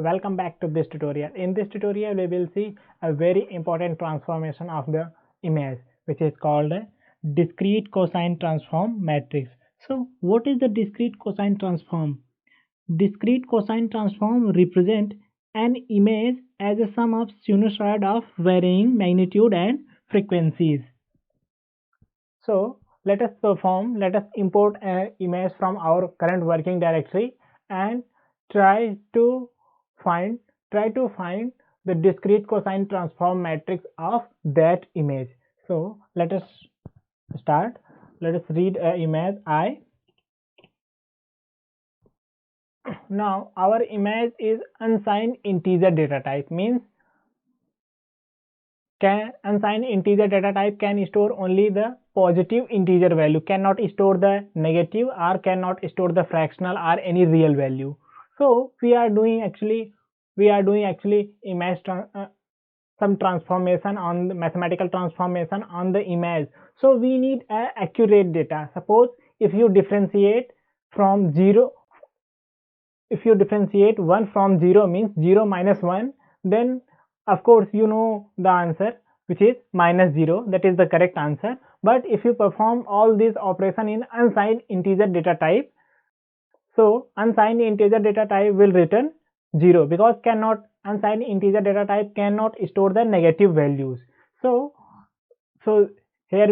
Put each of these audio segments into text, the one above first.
Welcome back to this tutorial. In this tutorial we will see a very important transformation of the image, which is called a discrete cosine transform matrix. So what is the discrete cosine transform? Discrete cosine transform represent an image as a sum of sinusoid of varying magnitude and frequencies. So let us import an image from our current working directory and try to find the discrete cosine transform matrix of that image. So let us start. Let us read an image I. Now our image is unsigned integer data type, means unsigned integer data type can store only the positive integer value, cannot store the negative or cannot store the fractional or any real value. So we are doing actually image some transformation on the mathematical transformation on the image. So we need accurate data. Suppose if you differentiate 1 from 0 means 0 minus 1, then of course you know the answer, which is minus 0. That is the correct answer. But if you perform all these operation in unsigned integer data type, so unsigned integer data type will return 0, because unsigned integer data type cannot store the negative values. So here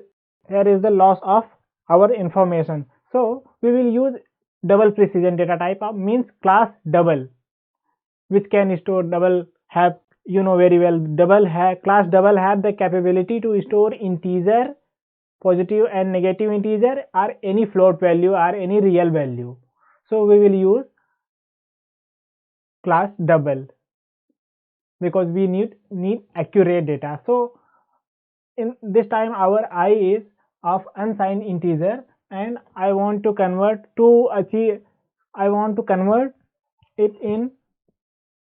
is the loss of our information. So we will use double precision data type means class double, which can store double have, you know very well, class double have the capability to store integer, positive and negative integer, or any float value or any real value. So we will use class double because we need accurate data. So in this time our I is of unsigned integer and I want to convert it in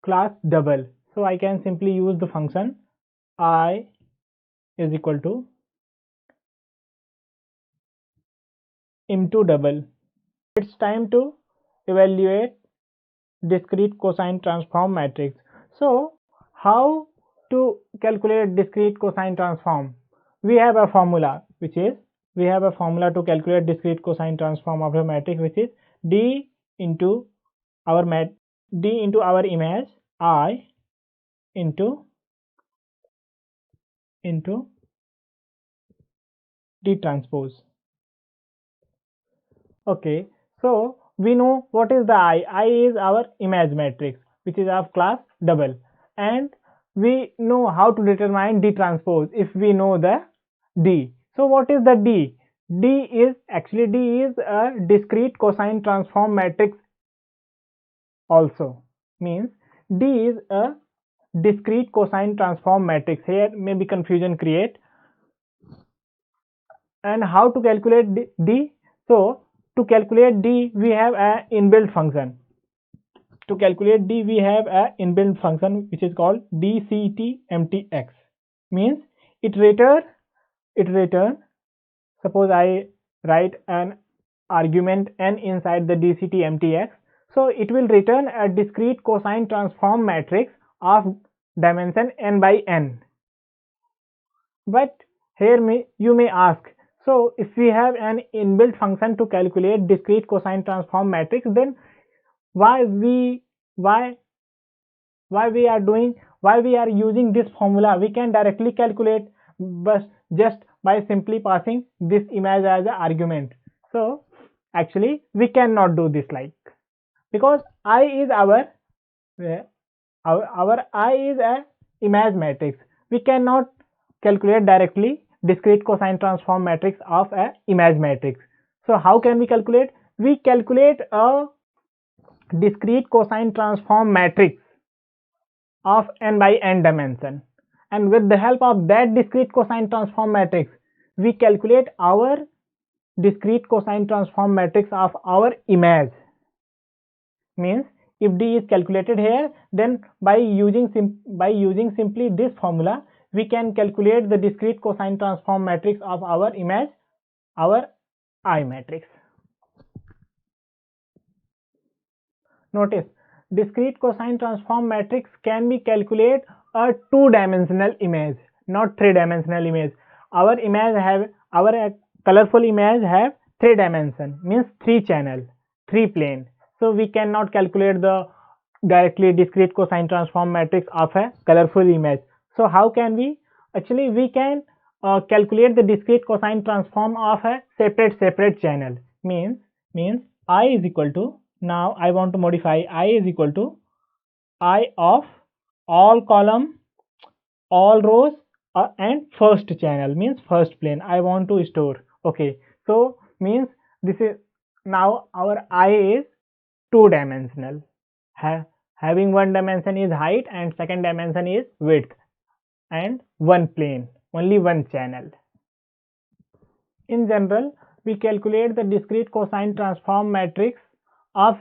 class double. So I can simply use the function I is equal to into double. It's time to evaluate discrete cosine transform matrix. So how to calculate discrete cosine transform? We have a formula to calculate discrete cosine transform of a matrix, which is d into our image I into d transpose. Okay, so we know what is the I. I is our image matrix, which is of class double, and we know how to determine d transpose if we know the d. So what is the d? D is a discrete cosine transform matrix also, means d is a discrete cosine transform matrix. Here maybe confusion create. And how to calculate d? So to calculate d we have a inbuilt function. Which is called dctmtx, means it return. Suppose I write an argument n inside the dctmtx, so it will return a discrete cosine transform matrix of dimension n by n. But here you may ask, so if we have an inbuilt function to calculate discrete cosine transform matrix, then why we are using this formula? We can directly calculate but just by simply passing this image as an argument. So actually we cannot do this, because I is our I is a image matrix. We cannot calculate directly discrete cosine transform matrix of a image matrix. So how can we calculate? We calculate a discrete cosine transform matrix of n by n dimension, and with the help of that discrete cosine transform matrix we calculate our discrete cosine transform matrix of our image. Means if d is calculated here, then by using simply this formula we can calculate the discrete cosine transform matrix of our image, our I matrix. Notice discrete cosine transform matrix can be calculate a two-dimensional image, not three-dimensional image. Our image have our colorful image have three dimension, means three channel, three plane. So we cannot calculate the directly discrete cosine transform matrix of a colorful image. So how can we? Actually, we can calculate the discrete cosine transform of a separate channel. Means I is equal to, now I want to modify I is equal to I of all column, all rows, and first channel, means first plane I want to store. Okay, so means this is, now our I is two dimensional. Having one dimension is height and second dimension is width, and one plane, only one channel. In general, we calculate the discrete cosine transform matrix of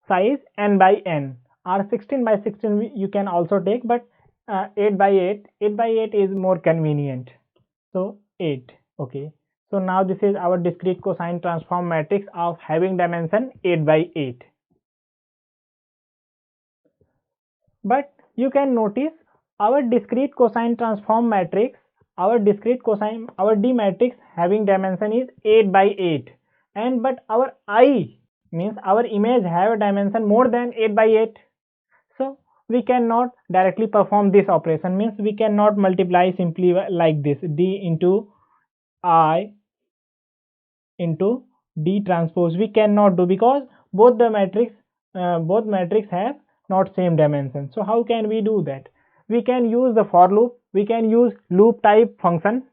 size n by n, or 16 by 16 you can also take, but 8 by 8 is more convenient. So 8. Okay, so now this is our discrete cosine transform matrix of having dimension 8 by 8. But you can notice our discrete cosine transform matrix, our D matrix having dimension is 8 by 8, and but our I, means our image have a dimension more than 8 by 8. So we cannot directly perform this operation, means we cannot multiply simply like this, D into I into D transpose. We cannot do, because both matrix have not same dimension. So how can we do that? We can use the for loop, we can use loop type function.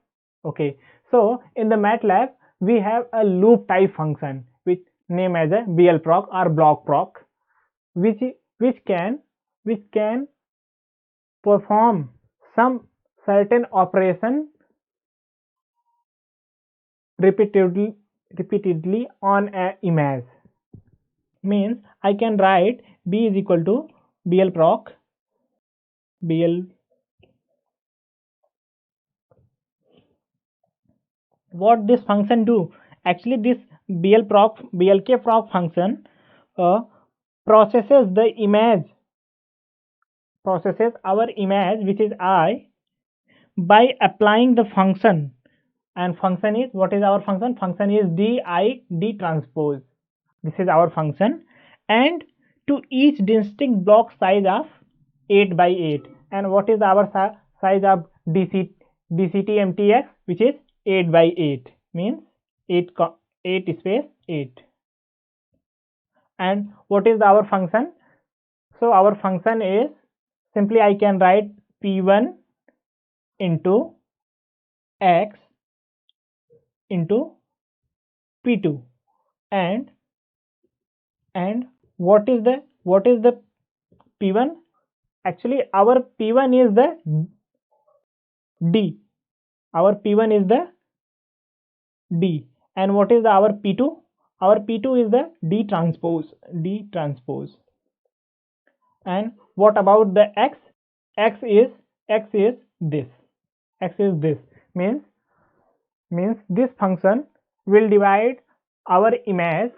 Okay, so in the MATLAB we have a loop type function which name as a blproc or blockproc, which can perform some certain operation repeatedly on a image. Means I can write B is equal to blproc bl. What this function do? Actually, this blkproc function processes our image, which is I, by applying the function. And function is, what is our function? Function is D transpose. This is our function, and to each distinct block size of 8 by 8. And what is our size of DCT-MTX, which is 8 by 8, means 8 space 8. And what is our function? So our function is, simply I can write P1 into X into P2, and what is the P1? Actually our P1 is the D. Our P1 is the D. And what is our P2? Our P2 is the D transpose. And what about the X? X is this. Means this function will divide our image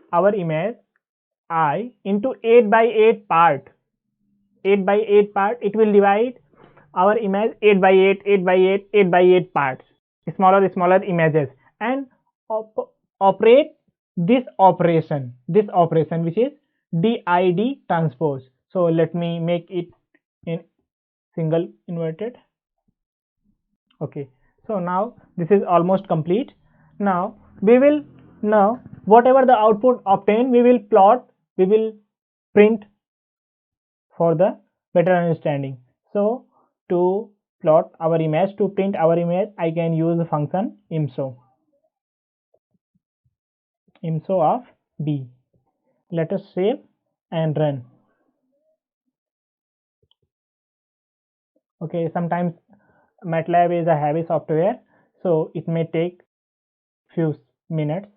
I into 8 by 8 part. 8 by 8 part, it will divide our image 8 by 8 parts, smaller images, and operate this operation which is DID transpose. So let me make it in single inverted. Okay, so now this is almost complete. Now whatever the output obtained, we will print for the better understanding. So to plot our image, to print our image, I can use the function IMSO of B. Let us save and run. Okay, sometimes MATLAB is a heavy software, so it may take few minutes.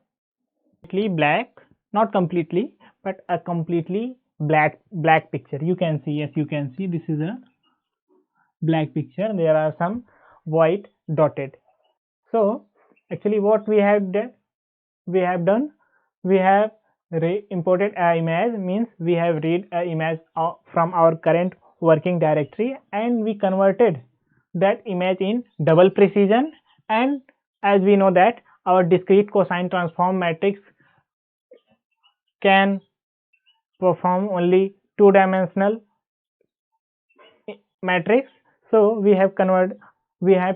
Completely black, not completely, but a completely black picture. You can see, as you can see, this is a black picture. There are some white dotted. So actually what we have done, we have imported an image means we have read an image from our current working directory and we converted that image in double precision. And as we know that our discrete cosine transform matrix can perform only two-dimensional matrix. So we have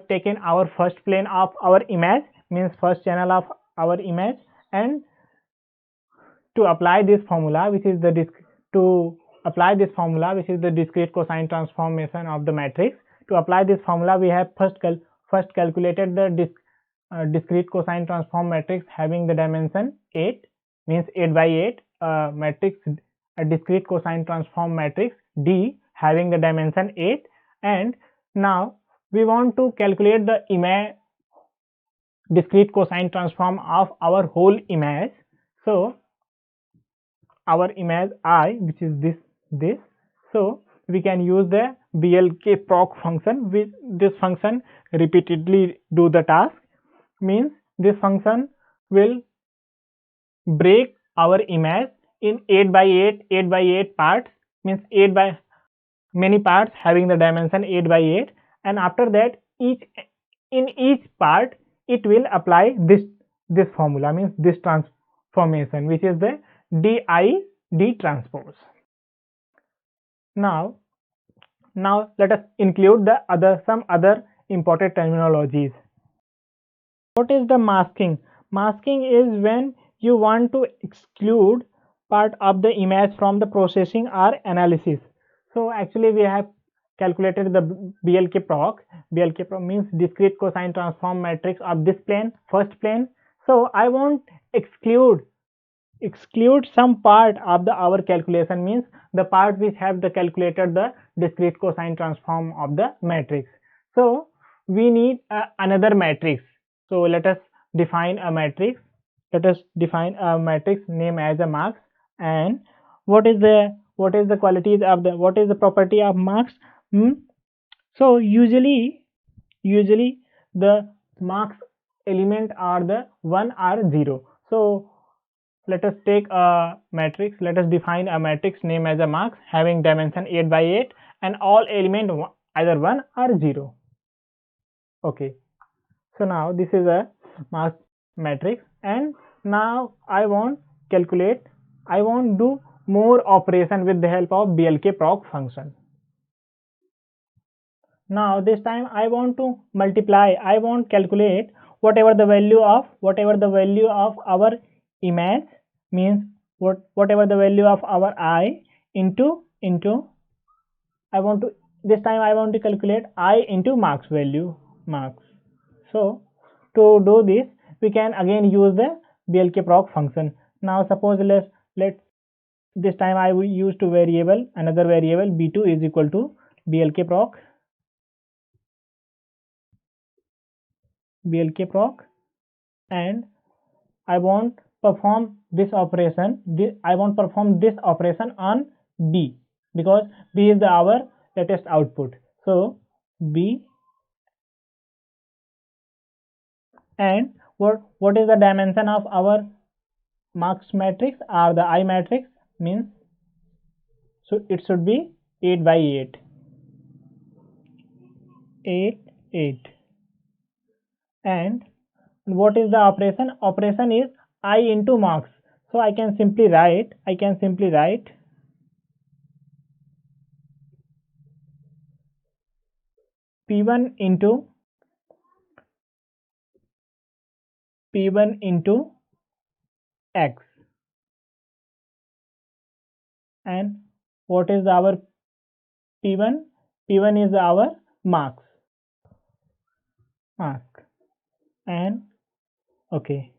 taken our first plane of our image, means first channel of our image, and to apply this formula which is the discrete cosine transformation of the matrix. To apply this formula we have first calculated the discrete cosine transform matrix having the dimension 8, means 8 by 8 matrix, a discrete cosine transform matrix D having the dimension 8. And now we want to calculate the image discrete cosine transform of our whole image. So our image I, which is this, so we can use the BLK-proc function. With this function repeatedly do the task, means this function will break our image in 8 by 8 parts, means 8 by many parts having the dimension 8 by 8, and after that in each part it will apply this formula, means this transformation, which is the D transpose. Now let us include some other important terminologies. What is the masking? Masking is when you want to exclude part of the image from the processing or analysis. So actually we have calculated the BLK-proc. BLK-proc means discrete cosine transform matrix of this plane, first plane. So I want exclude some part of our calculation, means the part which have the calculated the discrete cosine transform of the matrix. So we need another matrix. So let us define a matrix. Let us define a matrix name as a marks. And what is the qualities of the, what is the property of marks? So usually the marks element are the 1 or 0. So let us take a matrix. Let us define a matrix name as a marks having dimension 8 by 8 and all element either 1 or 0. Okay. So now this is a marks matrix, and now I want do more operation with the help of BLK-proc function. Now this time I want to multiply, I want calculate whatever the value of our image, means whatever the value of our I into I want to, this time I want to calculate I into marks value, marks. So to do this we can again use the BLK-proc function. Now suppose let's this time I will use another variable b2 is equal to BLK-proc and I want perform this operation. I want perform this operation on B, because B is our latest output. So B, and what is the dimension of our marks matrix or the I matrix, means so it should be 8 by 8. And what is the operation? Operation is I into marks. So I can simply write P1 into X, and what is our P1? P1 is our marks, and okay.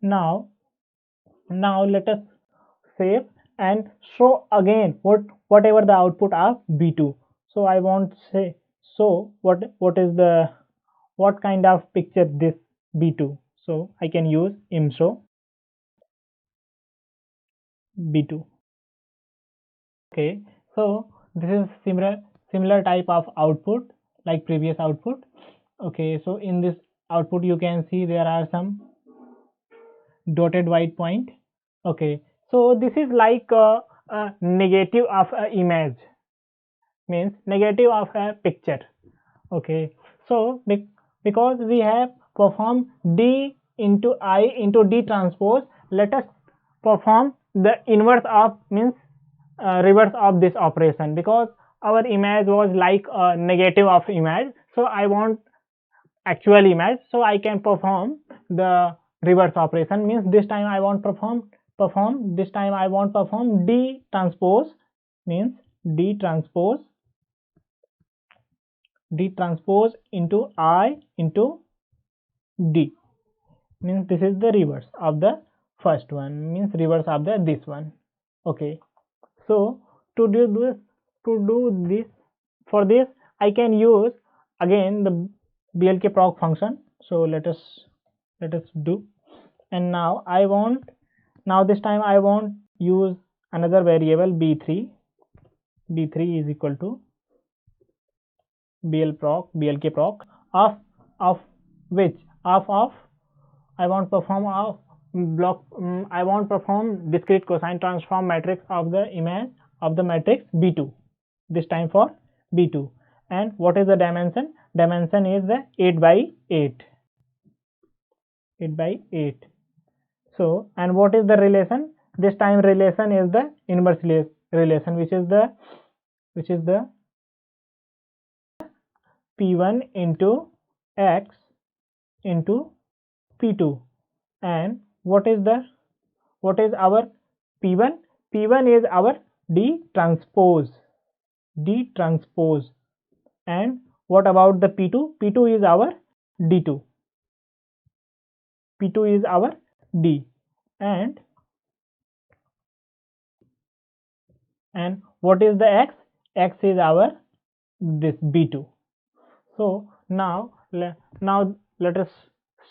Now let us save and show again whatever the output of B2. So I want say, so what is the, what kind of picture this B2? So I can use imshow B2. Okay, so this is similar type of output like previous output. Okay, so in this output you can see there are some dotted white point. Okay, So this is like a negative of an image, means negative of a picture. Okay, so because we have performed D into I into D transpose, let us perform the inverse of, means reverse of this operation, because our image was like a negative of image, so I want actual image, so I can perform the reverse operation, means this time I want perform D transpose, means D transpose into I into D, means this is the reverse of the first one, means reverse of the this one. Okay, so to do this, for this I can use again the blkproc function. So let us do, and now this time I want use another variable b3 is equal to blkproc of which of I want perform of block I want perform discrete cosine transform matrix of the image of the matrix B2, this time for B2. And what is the dimension? Dimension is the 8 by 8. So, and what is the relation? This time relation is the inverse relation, which is the P1 into X into P2. And what is our P1? P1 is our D transpose. And what about the P2? P2 is our D2. P2 is our D. And what is the X? X is our this B2. So now let us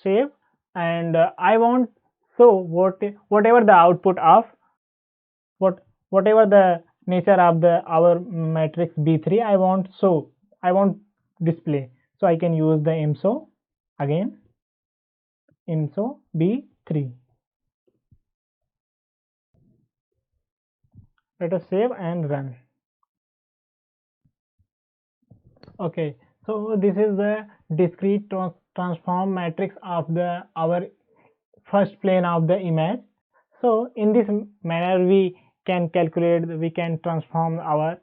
save, and I want, so whatever the output of whatever the nature of our matrix B3 I want display, so I can use the IMSO again, IMSO B3. Let us save and run. Okay, so this is the discrete transform matrix of our first plane of the image. So in this manner we can transform our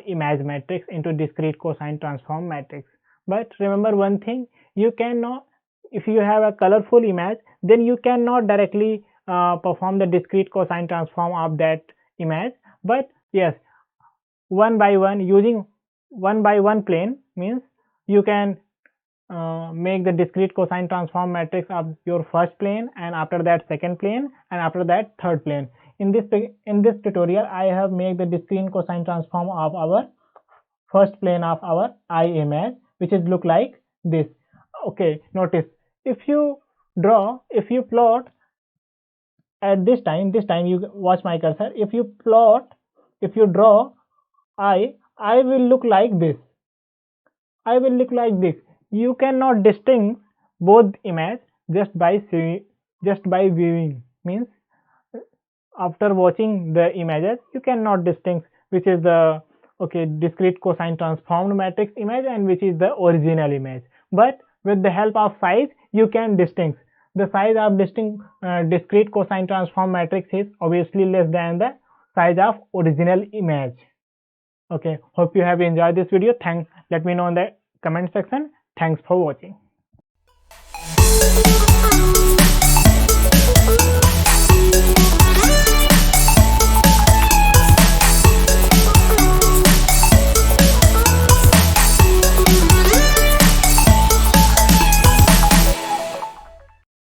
image matrix into discrete cosine transform matrix. But remember one thing, you cannot, if you have a colorful image, then you cannot directly perform the discrete cosine transform of that image. But yes, one by one, using one by one plane, means you can make the discrete cosine transform matrix of your first plane, and after that second plane, and after that third plane. In this tutorial I have made the discrete cosine transform of our first plane of our eye image, which is look like this. Okay, notice, if you plot at this time you watch my cursor, if you draw I will look like this. You cannot distinguish both image just by viewing, means after watching the images you cannot distinguish which is the discrete cosine transformed matrix image and which is the original image. But with the help of size you can distinguish. The size of discrete cosine transform matrix is obviously less than the size of original image. Okay, hope you have enjoyed this video. Let me know in the comment section. Thanks for watching.